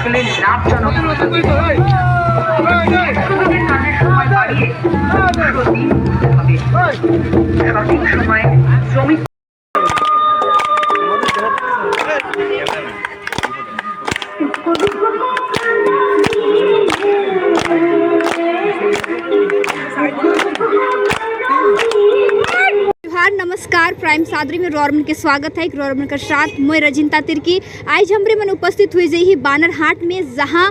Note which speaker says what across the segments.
Speaker 1: আসলে লাভজনক কাজের সময় বাড়িয়ে সঠিক সময়ে শ্রমিক
Speaker 2: नमस्कार प्राइम सादरी में रोरमन के स्वागत है। रोरमन के साथ मैं रजिंता तिर्की आज हमरे मन उपस्थित हुई जही बानरहाट में, जहां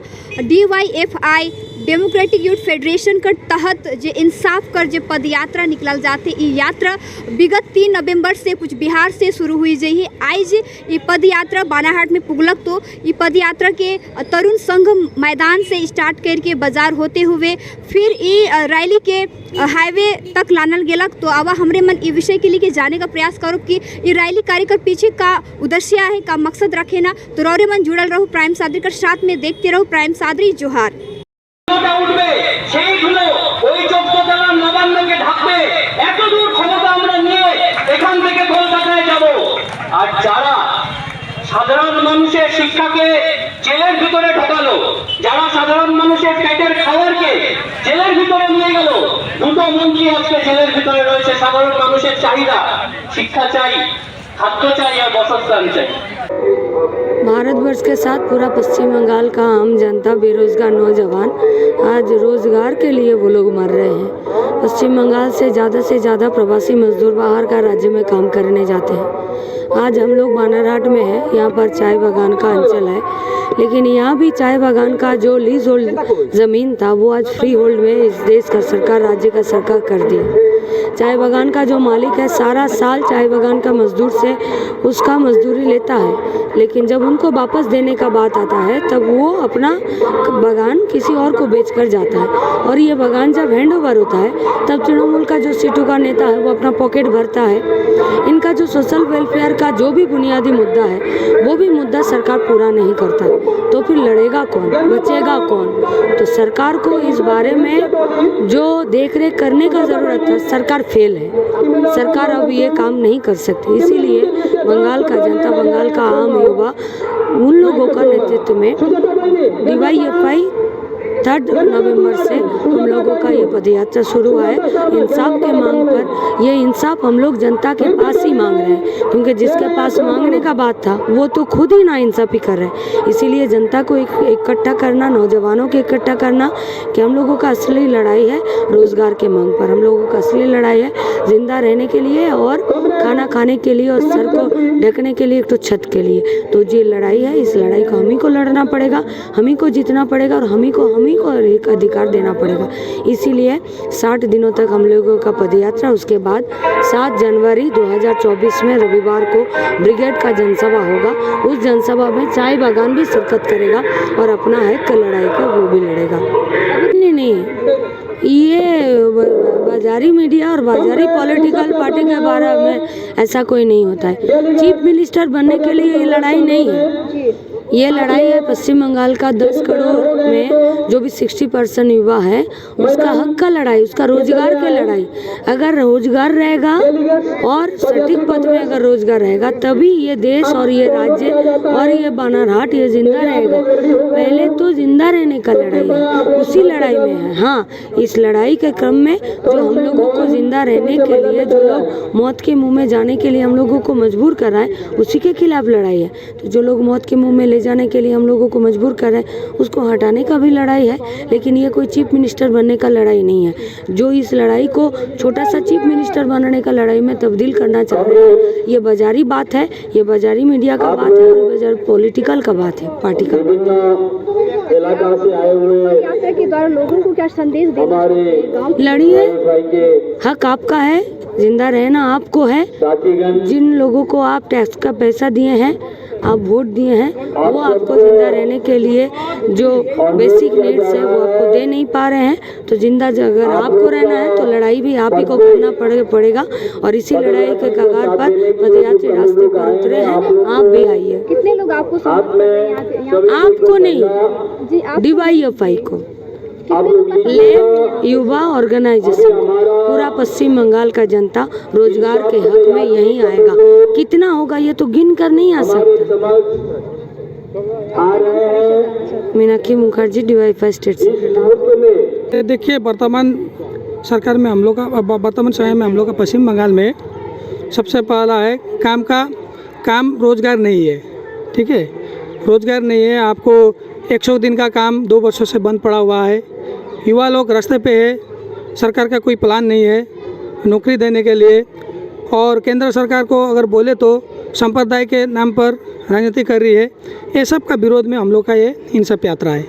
Speaker 2: DYFI डेमोक्रेटिक यूथ फेडरेशन के तहत जो इंसाफ कर जो पद यात्रा निकल जाते, ये यात्रा विगत 3 नवंबर से कुछ बिहार से शुरू हुई जही। आज ये पद यात्रा बानरहाट में पुगलक तो ये पद यात्रा के तरुण संघ मैदान से स्टार्ट करके बाजार होते हुए फिर ये रैली के हाईवे तक लानल गेलक। तो आवा हमरे मन ये विषय के लिए जाने का प्रयास करो कि ये रैली कार्यक्रम पीछे का उद्देश्य है, का मकसद रखे ना। तो रौरे मन जुड़ल रहो प्राइम सादरी के साथ में, देखते रहो प्राइम सादरी। जोहार।
Speaker 3: উঠবে সেইগুলো ওই 14 জেলার নবান্নকে ঢাকবে। এত দূর ক্ষমতা আমরা নিয়ে এখান থেকে কলকাতায় যাব। আর যারা সাধারণ মানুষের শিক্ষাকে জেলের ভিতরে ঢোকালো, যারা সাধারণ মানুষের পেটের খাবারকে জেলের ভিতরে নিয়ে গেল, দুটো মন্ত্রী আজকে জেলের ভিতরে রয়েছে। সাধারণ মানুষের চাহিদা শিক্ষা চাই, খাদ্য চাই আর বাসস্থান চাই।
Speaker 4: भारतवर्ष के साथ पूरा पश्चिम बंगाल का आम जनता, बेरोजगार नौजवान आज रोजगार के लिए वो लोग मर रहे हैं। पश्चिम बंगाल से ज़्यादा प्रवासी मजदूर बाहर का राज्य में काम करने जाते हैं। आज हम लोग बानरहाट में हैं, यहाँ पर चाय बागान का अंचल है, लेकिन यहाँ भी चाय बागान का जो लीज होल्ड ज़मीन था वो आज फ्री होल्ड में इस देश का सरकार, राज्य का सरकार कर दिया। चाय बागान का जो मालिक है सारा साल चाय बागान का मजदूर से उसका मजदूरी लेता है, लेकिन जब उनको वापस देने का बात आता है तब वो अपना बागान किसी और को बेचकर जाता है। और ये बागान जब हैंड ओवर होता है तब तृणमूल का जो सीटों का नेता है वो अपना पॉकेट भरता है। इनका जो सोशल वेलफेयर का जो भी बुनियादी मुद्दा है वो भी मुद्दा सरकार पूरा नहीं करता है, तो फिर लड़ेगा कौन, बचेगा कौन? तो सरकार को इस बारे में जो देख रेख करने का ज़रूरत है, सरकार फेल है। सरकार अब ये काम नहीं कर सकती, इसीलिए बंगाल का जनता, बंगाल का आम युवा उन लोगों का नेतृत्व में DYFI 3 नवंबर से हम लोगों का ये पदयात्रा शुरू है। इंसाफ के मांग पर, ये इंसाफ हम लोग जनता के पास ही मांग रहे हैं, क्योंकि जिसके पास मांगने का बात था वो तो खुद ही ना इंसाफी कर रहे हैं। इसीलिए जनता को इकट्ठा करना, नौजवानों को इकट्ठा करना कि हम लोगों का असली लड़ाई है रोज़गार के मांग पर। हम लोगों का असली लड़ाई है जिंदा रहने के लिए और खाना खाने के लिए और सर को ढकने के लिए, एक तो छत के लिए। तो ये लड़ाई है, इस लड़ाई को हम ही को लड़ना पड़ेगा, हम ही को जीतना पड़ेगा और हम ही को एक अधिकार देना पड़ेगा। इसीलिए 60 दिनों तक हम लोगों का पदयात्रा, उसके बाद 7 जनवरी 2024 में रविवार को ब्रिगेड का जनसभा होगा। उस जनसभा में चाय बागान भी शिरकत करेगा और अपना हक की लड़ाई को वो भी लड़ेगा। नहीं, ये बाजारी मीडिया और बाजारी पॉलिटिकल पार्टी के बारे में ऐसा कोई नहीं होता है। चीफ मिनिस्टर बनने के लिए ये लड़ाई नहीं है, ये लड़ाई है पश्चिम बंगाल का 10 करोड़ में जो भी 60% युवा है उसका हक का लड़ाई, उसका रोजगार की लड़ाई। अगर रोजगार रहेगा और सटीक पद में अगर रोजगार रहेगा तभी ये देश और ये राज्य और ये बानरहाट ये जिंदा रहेगा। पहले तो जिंदा रहने का लड़ाई है, उसी लड़ाई में है। हाँ, इस लड़ाई के क्रम में जो हम लोगों को जिंदा रहने के लिए, जो लोग मौत के मुँह में जाने के लिए हम लोगों को मजबूर कर रहा है, उसी के खिलाफ लड़ाई है। तो जो लोग मौत के मुँह में ले जाने के लिए हम लोगों को मजबूर कर रहे हैं उसको हटाने का भी लड़ाई है। लेकिन ये कोई चीफ मिनिस्टर बनने का लड़ाई नहीं है। जो इस लड़ाई को छोटा सा चीफ मिनिस्टर बनने का लड़ाई में तब्दील करना चाह रहे हैं, ये बाजारी बात है, ये बाजारी मीडिया का बात है और बाजार पॉलिटिकल का बात है, पार्टी का बात है।
Speaker 2: यात्रा के द्वारा लोगों को क्या संदेश देना?
Speaker 4: लड़िए, हक आपका है, जिंदा रहना आपको है। जिन लोगों को आप टैक्स का पैसा दिए हैं, आप वोट दिए हैं, वो आपको जिंदा रहने के लिए जो बेसिक नीड्स है वो आपको दे नहीं पा रहे हैं। तो जिंदा अगर आपको रहना है तो लड़ाई भी आप ही को करना पड़ेगा और इसी लड़ाई के कगार पर पदयात्री रास्ते पर उतरे हैं। आप भी आइए।
Speaker 2: कितने लोग आपको
Speaker 4: आपको नहीं, DYFI को, युवा ऑर्गेनाइजेशन, पूरा पश्चिम बंगाल का जनता रोजगार के हक में यहीं आएगा। कितना होगा ये तो गिन कर नहीं आ सकता। Meenakshi Mukherjee DYFI state secretary.
Speaker 5: देखिए, वर्तमान सरकार में हम लोग का वर्तमान समय में हम लोग का पश्चिम बंगाल में सबसे पहला है काम रोजगार नहीं है। ठीक है, रोजगार नहीं है। आपको 100 दिन का काम 2 वर्षों से बंद पड़ा हुआ है। युवा लोग रास्ते पे है, सरकार का कोई प्लान नहीं है नौकरी देने के लिए। और केंद्र सरकार को अगर बोले तो संप्रदाय के नाम पर राजनीति कर रही है। ये सब का विरोध में हम लोग का ये इन सब यात्रा है।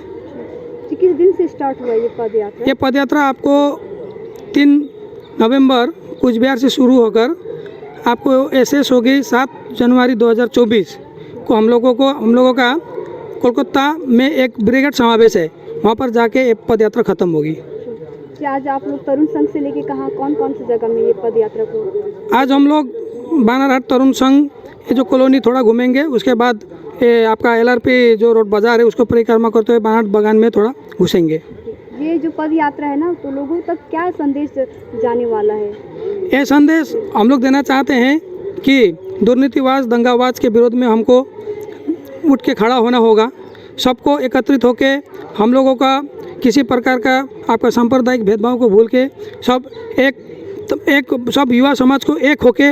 Speaker 2: किस दिन से स्टार्ट हुआ ये पद यात्रा?
Speaker 5: ये पद यात्रा आपको 3 नवंबर कूच बिहार से शुरू होकर आपको एसएस होगी 7 जनवरी 2024 को हम लोगों का कोलकाता में एक ब्रिगेड समावेश है, वहाँ पर जाके ये पद यात्रा खत्म होगी।
Speaker 2: आज आप लोग तरुण संघ से लेके कहाँ कौन सी जगह में ये पद यात्रा को?
Speaker 5: आज हम लोग बानरहाट तरुण संघ ये जो कॉलोनी थोड़ा घूमेंगे, उसके बाद ये आपका LRP जो रोड बाजार है उसको परिक्रमा करते हुए बानरहाट बागान में थोड़ा घुसेंगे।
Speaker 2: ये जो पद यात्रा है ना, तो लोगों तक क्या संदेश जाने वाला है?
Speaker 5: ये संदेश हम लोग देना चाहते हैं कि दुर्नीतिवाज दंगावाज के विरोध में हमको उठ के खड़ा होना होगा। सबको एकत्रित होके हम लोगों का किसी प्रकार का आपका सांप्रदायिक भेदभाव को भूल के सब युवा समाज को एक होके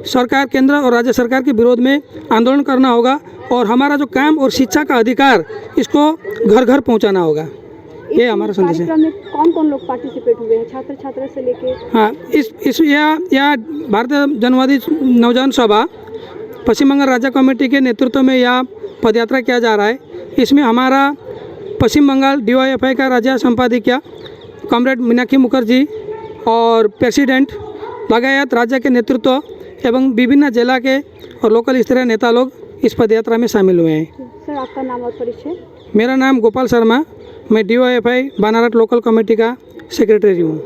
Speaker 5: सरकार, केंद्र और राज्य सरकार के विरोध में आंदोलन करना होगा। और हमारा जो काम और शिक्षा का अधिकार इसको घर घर पहुंचाना होगा। ये हमारा संदेश है।
Speaker 2: कार्यक्रम में कौन लोग पार्टिसिपेट हुए हैं, छात्र छात्रा से लेके?
Speaker 5: हाँ, इस भारतीय जनवादी नौजवान सभा पश्चिम बंगाल राज्य कमेटी के नेतृत्व में यह पदयात्रा किया जा रहा है। इसमें हमारा पश्चिम बंगाल DYFI का राज्य संपादकीय कॉमरेड मीनाक्षी मुखर्जी और प्रेसिडेंट लगायत राज्य के नेतृत्व एवं विभिन्न जिला के और लोकल स्तरीय नेता लोग इस पदयात्रा में शामिल हुए हैं।
Speaker 2: सर, आपका नाम और परिचय?
Speaker 5: मेरा नाम गोपाल शर्मा, मैं DYFI बानारहाट लोकल कमेटी का सेक्रेटरी हूँ।